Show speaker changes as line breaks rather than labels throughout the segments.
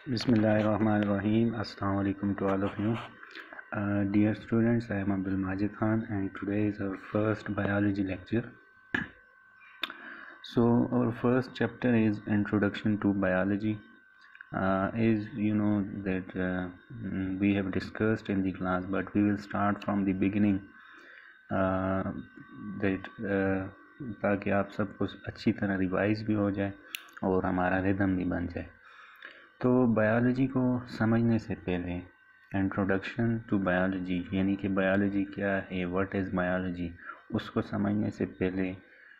Bismillahirrahmanirrahim. Assalamu alaikum to all of you. Dear students, I am Abdul Majid Khan and today is our first biology lecture. So our first chapter is Introduction to Biology. As you know that we have discussed in the class, but we will start from the beginning ताकि आप सबको अच्छी तरह revise भी हो जाए और हमारा रिदम भी बन जाए। तो बायोलॉजी को समझने से पहले इंट्रोडक्शन टू बायोलॉजी यानी कि बायोलॉजी क्या है, व्हाट इज़ बायोलॉजी, उसको समझने से पहले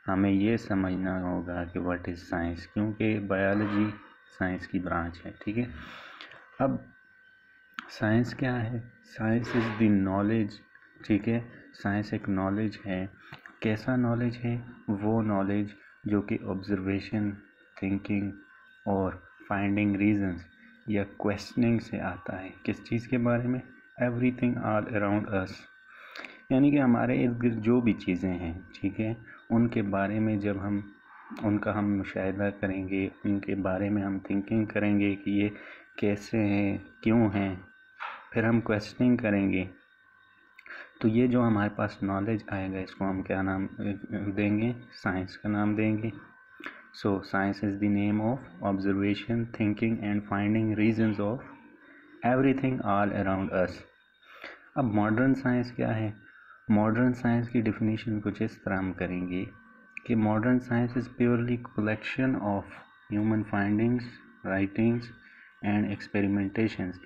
हमें ये समझना होगा कि व्हाट इज़ साइंस, क्योंकि बायोलॉजी साइंस की ब्रांच है। ठीक है, अब साइंस क्या है? Science is the knowledge. ठीक है, साइंस एक नॉलेज है। कैसा नॉलेज है? वो नॉलेज जो कि ऑब्जर्वेशन, थिंकिंग और फाइंडिंग रीजंस या क्वेश्चनिंग से आता है। किस चीज़ के बारे में? एवरीथिंग ऑल अराउंड अस, यानी कि हमारे इर्द गिर्द जो भी चीज़ें हैं, ठीक है, उनके बारे में जब हम उनका हम मुशाहिदा करेंगे, उनके बारे में हम थिंकिंग करेंगे कि ये कैसे हैं, क्यों हैं, फिर हम क्वेश्चनिंग करेंगे, तो ये जो हमारे पास नॉलेज आएगा इसको हम क्या नाम देंगे? साइंस का नाम देंगे। So science is the name of observation, thinking and finding reasons of everything all around us. अब मॉडर्न साइंस क्या है? मॉडर्न साइंस की डिफिनीशन कुछ इस तरह हम करेंगे कि modern science is purely collection of human findings, writings and experimentations.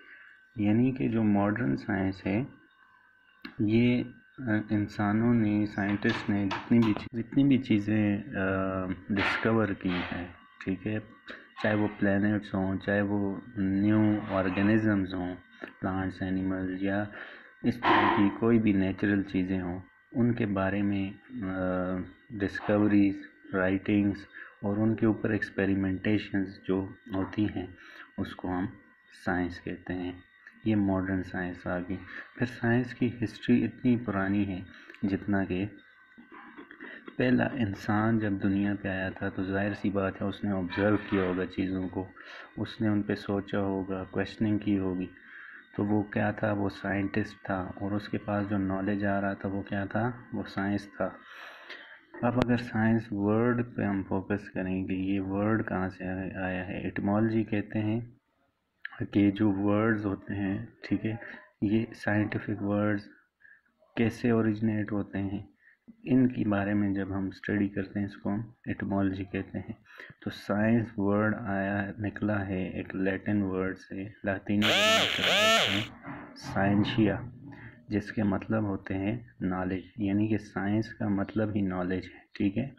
यानी कि जो मॉडर्न साइंस है ये इंसानों ने, साइंटिस्ट ने जितनी भी चीज़ें डिस्कवर की हैं, ठीक है, चाहे वो प्लैनेट्स हों, चाहे वो न्यू ऑर्गेनिजम्स हों, प्लांट्स, एनिमल्स, या इस तरह की कोई भी नेचुरल चीज़ें हों, उनके बारे में डिस्कवरीज, राइटिंग्स और उनके ऊपर एक्सपेरिमेंटेशंस जो होती हैं उसको हम साइंस कहते हैं। ये मॉडर्न साइंस आ गई। फिर साइंस की हिस्ट्री इतनी पुरानी है जितना कि पहला इंसान जब दुनिया पे आया था तो जाहिर सी बात है उसने ऑब्ज़र्व किया होगा चीज़ों को, उसने उन पे सोचा होगा, क्वेश्चनिंग की होगी, तो वो क्या था? वो साइंटिस्ट था और उसके पास जो नॉलेज आ रहा था वो क्या था? वो साइंस था। अब अगर साइंस वर्ड पे हम फोकस करेंगे, ये वर्ड कहाँ से आया है? एटिमोलॉजी कहते हैं कि जो वर्ड्स होते हैं, ठीक है, ये साइंटिफिक वर्ड्स कैसे ओरिजिनेट होते हैं, इनके बारे में जब हम स्टडी करते हैं इसको हम एटिमोलॉजी कहते हैं। तो साइंस वर्ड निकला है एक लैटिन वर्ड से, लातीनी से, साइंशिया, जिसके मतलब होते हैं नॉलेज, यानी कि साइंस का मतलब ही नॉलेज है। ठीक है,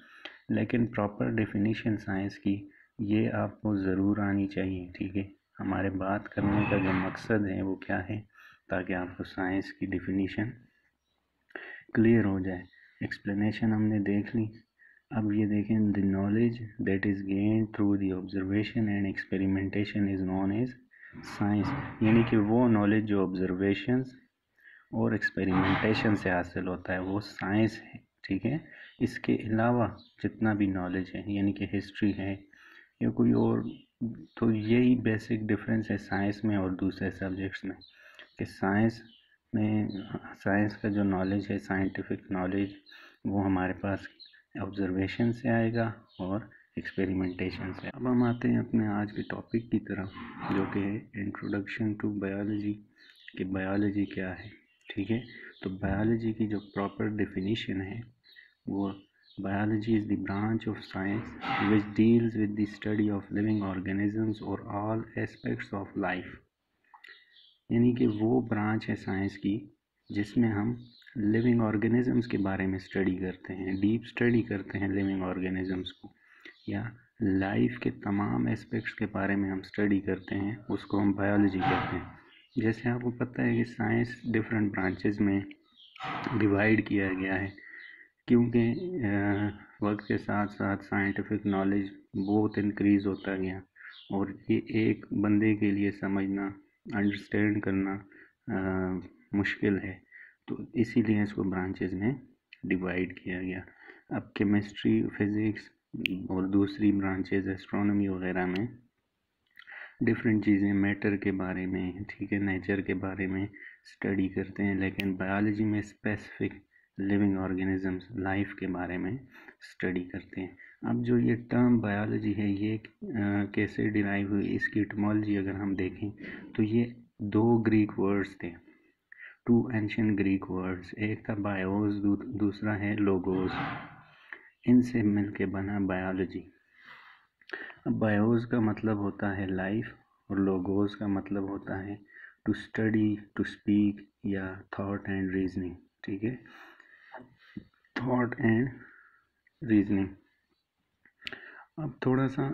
लेकिन प्रॉपर डेफिनेशन साइंस की ये आपको ज़रूर आनी चाहिए। ठीक है, हमारे बात करने का जो मकसद है वो क्या है? ताकि आपको साइंस की डेफिनेशन क्लियर हो जाए। एक्सप्लेनेशन हमने देख ली। अब ये देखें, the knowledge that is gain through the observation and experimentation is known as science, यानी कि वो नॉलेज जो ऑब्जर्वेशंस और एक्सपेरिमेंटेशन से हासिल होता है वो साइंस है। ठीक है, इसके अलावा जितना भी नॉलेज है, यानी कि हिस्ट्री है या कोई और, तो यही बेसिक डिफरेंस है साइंस में और दूसरे सब्जेक्ट्स में, कि साइंस में साइंस का जो नॉलेज है, साइंटिफिक नॉलेज, वो हमारे पास ऑब्जर्वेशन से आएगा और एक्सपेरिमेंटेशन से। अब हम आते हैं अपने आज के टॉपिक की तरफ, जो कि है इंट्रोडक्शन टू बायोलॉजी, कि बायोलॉजी क्या है। ठीक है, तो बायोलॉजी की जो प्रॉपर डेफिनेशन है वो, biology is the branch of science which deals with the study of living organisms or all aspects of life, यानी कि वो ब्रांच है साइंस की जिसमें हम लिविंग ऑर्गेनिजम्स के बारे में स्टडी करते हैं, डीप स्टडी करते हैं लिविंग ऑर्गेनिजम्स को, या लाइफ के तमाम एस्पेक्ट्स के बारे में हम स्टडी करते हैं, उसको हम बायोलॉजी कहते हैं। जैसे आपको पता है कि साइंस डिफरेंट ब्रांचेस में डिवाइड किया गया है, क्योंकि वक्त के साथ साथ साइंटिफिक नॉलेज बहुत इंक्रीज़ होता गया और ये एक बंदे के लिए समझना, अंडरस्टैंड करना मुश्किल है, तो इसीलिए इसको ब्रांचेस में डिवाइड किया गया। अब केमिस्ट्री, फिज़िक्स और दूसरी ब्रांचेस, एस्ट्रोनॉमी वगैरह में डिफरेंट चीज़ें मैटर के बारे में, ठीक है, नेचर के बारे में स्टडी करते हैं, लेकिन बायोलॉजी में स्पेसिफिक लिविंग ऑर्गेनिजम्स, लाइफ के बारे में स्टडी करते हैं। अब जो ये टर्म बायोलॉजी है ये कैसे डिराइव हुई, इसकी इटमोलॉजी अगर हम देखें तो ये दो ग्रीक वर्ड्स थे, टू एंशियंट ग्रीक वर्ड्स, एक था बायोस, दूसरा है लोगोस, इनसे मिलके बना बायोलॉजी। अब बायोस का मतलब होता है लाइफ और लोगोस का मतलब होता है टू स्टडी, टू स्पीक या थॉट एंड रीजनिंग, ठीक है, थॉट एंड रीजनिंग। अब थोड़ा सा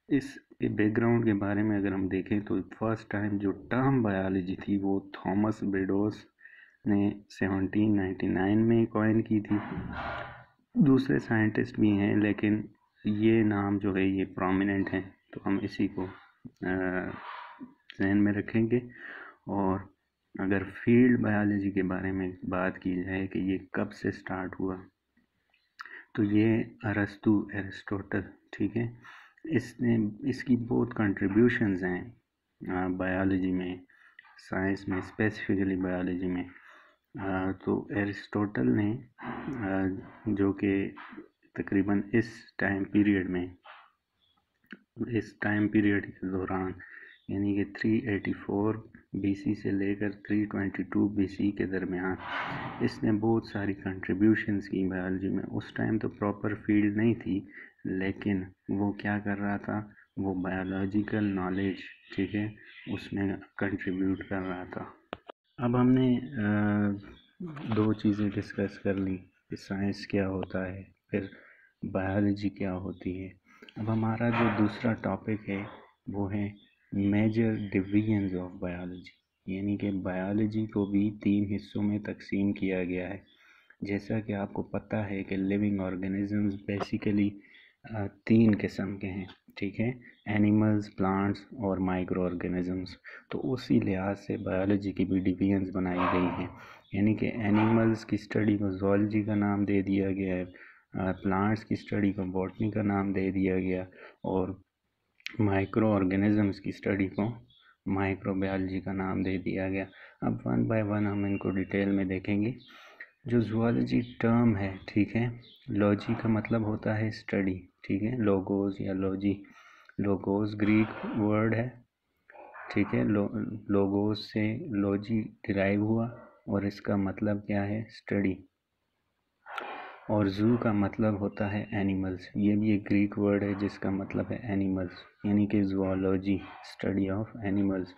इसके बैकग्राउंड के बारे में अगर हम देखें तो फर्स्ट टाइम जो टर्म बायोलॉजी थी वो थॉमस बेडोस ने 1799 में कॉइन की थी। दूसरे साइंटिस्ट भी हैं लेकिन ये नाम जो है ये प्रोमिनेंट है, तो हम इसी को ज़हन में रखेंगे। और अगर फील्ड बायोलॉजी के बारे में बात की जाए कि ये कब से स्टार्ट हुआ, तो ये एरिस्टोटल, ठीक है, इसकी बहुत कंट्रीब्यूशंस हैं बायोलॉजी में, साइंस में, स्पेसिफिकली बायोलॉजी में। तो एरिस्टोटल ने जो कि तकरीबन इस टाइम पीरियड के दौरान, यानी कि 384 बीसी से लेकर 322 बीसी के दरमियान इसने बहुत सारी कंट्रीब्यूशंस की बायोलॉजी में। उस टाइम तो प्रॉपर फील्ड नहीं थी, लेकिन वो क्या कर रहा था, वो बायोलॉजिकल नॉलेज, ठीक है, उसमें कंट्रीब्यूट कर रहा था। अब हमने दो चीज़ें डिस्कस कर ली कि साइंस क्या होता है, फिर बायोलॉजी क्या होती है। अब हमारा जो दूसरा टॉपिक है वो है मेजर डिवीजन्स ऑफ बायोलॉजी, यानी कि बायोलॉजी को भी 3 हिस्सों में तकसीम किया गया है। जैसा कि आपको पता है कि लिविंग ऑर्गेनिजम्स बेसिकली 3 किस्म के हैं, ठीक है, एनिमल्स, प्लांट्स और माइक्रो ऑर्गेनिजम्स। तो उसी लिहाज से बायोलॉजी की भी डिवीजन्स बनाई गई हैं, यानी कि एनिमल्स की स्टडी को ज़ूलॉजी का नाम दे दिया गया है, प्लांट्स की स्टडी को बॉटनी का नाम दे दिया गया, और माइक्रो ऑर्गेनिजम्स की स्टडी को माइक्रोबायोलॉजी का नाम दे दिया गया। अब वन बाय वन हम इनको डिटेल में देखेंगे। जो ज़ूलॉजी टर्म है, ठीक है, लॉजी का मतलब होता है स्टडी, ठीक है, लोगोस या लॉजी, लोगोस ग्रीक वर्ड है, ठीक है, लोगोस से लॉजी डिराइव हुआ और इसका मतलब क्या है, स्टडी। और जू का मतलब होता है एनिमल्स, ये भी एक ग्रीक वर्ड है जिसका मतलब है एनिमल्स, यानी कि ज़ूलॉजी, स्टडी ऑफ एनिमल्स।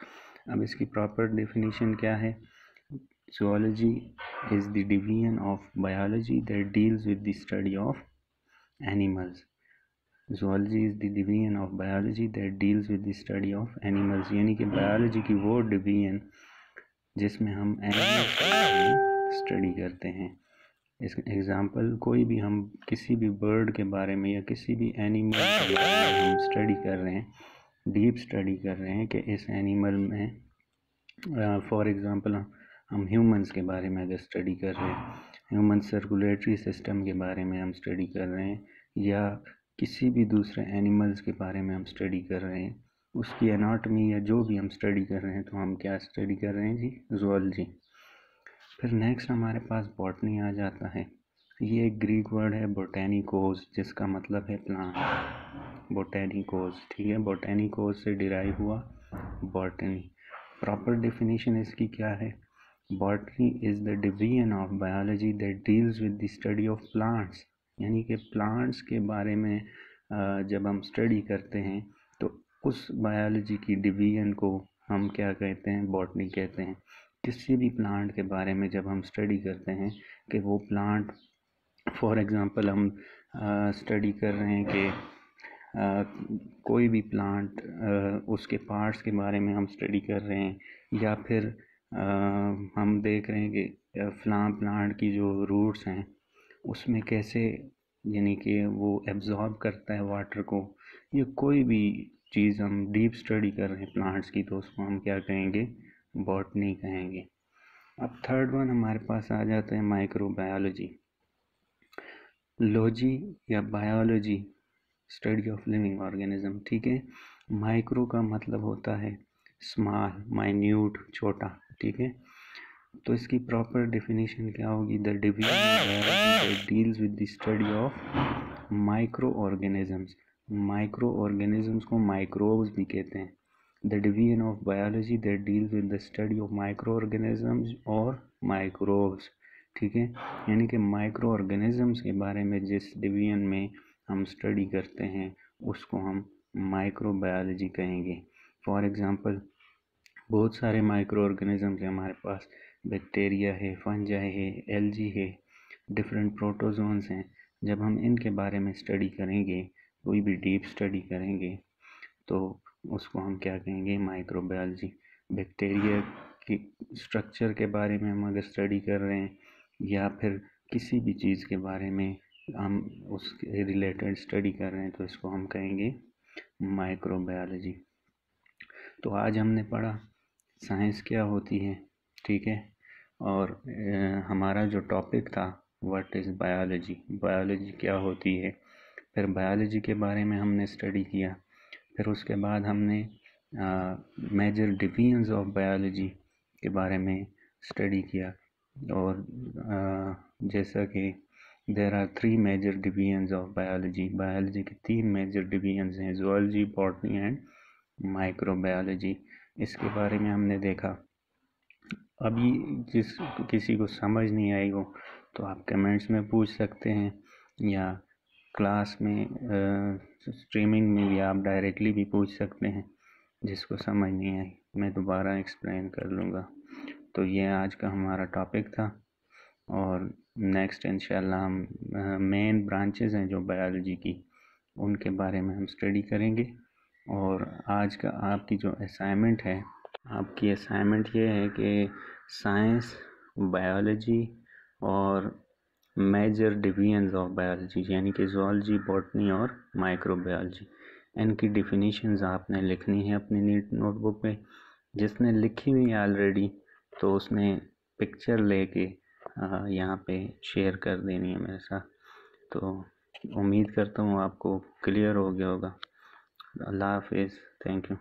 अब इसकी प्रॉपर डेफिनेशन क्या है, zoology is the division of biology that deals with the study of animals. zoology is the division of biology that deals with the study of animals, यानी कि biology की वो division जिसमें हम एनिमल्स की study करते हैं। इस एग्ज़ाम्पल, कोई भी हम किसी भी बर्ड के बारे में या किसी भी एनिमल के बारे में हम स्टडी कर रहे हैं, डीप स्टडी कर रहे हैं कि इस एनिमल में, फॉर एग्ज़ाम्पल हम ह्यूमंस के बारे में अगर स्टडी कर रहे हैं, ह्यूमन सर्कुलेटरी सिस्टम के बारे में हम स्टडी कर रहे हैं, या किसी भी दूसरे एनिमल्स के बारे में हम स्टडी कर रहे हैं, उसकी एनाटॉमी या जो भी हम स्टडी कर रहे हैं, तो हम क्या स्टडी कर रहे हैं जी, ज़ूलॉजी। फिर नेक्स्ट हमारे पास बॉटनी आ जाता है। ये एक ग्रीक वर्ड है बोटेनिकोस, जिसका मतलब है प्लांट, बोटेनिकोस, ठीक है, बोटेनिकोस से डिराइव हुआ बॉटनी। प्रॉपर डेफिनेशन इसकी क्या है, botany is the division of biology that deals with the study of plants, यानी कि प्लांट्स के बारे में जब हम स्टडी करते हैं तो उस बायोलॉजी की डिवीजन को हम क्या कहते हैं, बॉटनी कहते हैं। किसी भी प्लांट के बारे में जब हम स्टडी करते हैं कि वो प्लांट, फॉर एग्ज़ाम्पल हम स्टडी कर रहे हैं कि कोई भी प्लांट, उसके पार्ट्स के बारे में हम स्टडी कर रहे हैं, या फिर हम देख रहे हैं कि फ़लाँ प्लांट की जो रूट्स हैं उसमें कैसे, यानी कि वो एब्ज़ॉर्ब करता है वाटर को, या कोई भी चीज़ हम डीप स्टडी कर रहे हैं प्लांट्स की, तो उसको हम क्या कहेंगे, बॉटनी कहेंगे। अब थर्ड वन हमारे पास आ जाता है माइक्रोबायोलॉजी। लॉजी या biology, study of living organism, ठीक है, माइक्रो का मतलब होता है स्मॉल, माइन्यूट, छोटा, ठीक है। तो इसकी प्रॉपर डेफिनेशन क्या होगी? The division of biology that deals with the study of micro organisms. Micro organisms को माइक्रोब्स भी कहते हैं। The division of biology that deals with the study of micro organisms और माइक्रोब्स, ठीक है। यानी कि माइक्रो ऑर्गेनिजम्स के बारे में जिस डिवीजन में हम स्टडी करते हैं उसको हम माइक्रोबायोलॉजी कहेंगे। फॉर एग्जांपल बहुत सारे माइक्रो ऑर्गेनिजम्स हैं हमारे पास। बैक्टीरिया है, फंजाई है, एल्गी है, डिफरेंट प्रोटोजोन्स हैं। जब हम इनके बारे में स्टडी करेंगे, कोई भी डीप स्टडी करेंगे, तो उसको हम क्या कहेंगे? माइक्रोबायोलॉजी। बैक्टीरिया की स्ट्रक्चर के बारे में हम अगर स्टडी कर रहे हैं या फिर किसी भी चीज़ के बारे में हम उसके रिलेटेड स्टडी कर रहे हैं तो इसको हम कहेंगे माइक्रोबायोलॉजी। तो आज हमने पढ़ा साइंस क्या होती है, ठीक है। और हमारा जो टॉपिक था व्हाट इज़ बायोलॉजी, बायोलॉजी क्या होती है। फिर बायोलॉजी के बारे में हमने स्टडी किया। फिर उसके बाद हमने मेजर डिवीजन्स ऑफ बायोलॉजी के बारे में स्टडी किया। और जैसा कि there are 3 major divisions of biology, biology के 3 मेजर डिवीजन्स हैं, ज़ूलॉजी, बॉटनी एंड माइक्रोबायोलॉजी। इसके बारे में हमने देखा। अभी जिस किसी को समझ नहीं आई हो तो आप कमेंट्स में पूछ सकते हैं या क्लास में स्ट्रीमिंग में भी आप डायरेक्टली भी पूछ सकते हैं। जिसको समझ नहीं आई मैं दोबारा एक्सप्लेन कर लूँगा। तो ये आज का हमारा टॉपिक था और नेक्स्ट इंशाल्लाह हम मेन ब्रांचेस हैं जो बायोलॉजी की उनके बारे में हम स्टडी करेंगे। और आज का आपकी जो असाइनमेंट है, आपकी असाइनमेंट ये है कि साइंस, बायोलॉजी और मेजर डिवीजन्स ऑफ बायोलॉजी यानी कि ज़ूलॉजी, बॉटनी और माइक्रोबायोलॉजी, इनकी डिफिनीशंस आपने लिखनी है अपनी नीट नोटबुक पे। जिसने लिखी हुई है ऑलरेडी तो उसने पिक्चर लेके यहाँ पे शेयर कर देनी है मेरे साथ। तो उम्मीद करता हूँ आपको क्लियर हो गया होगा। अल्लाह हाफिज़, थैंक यू।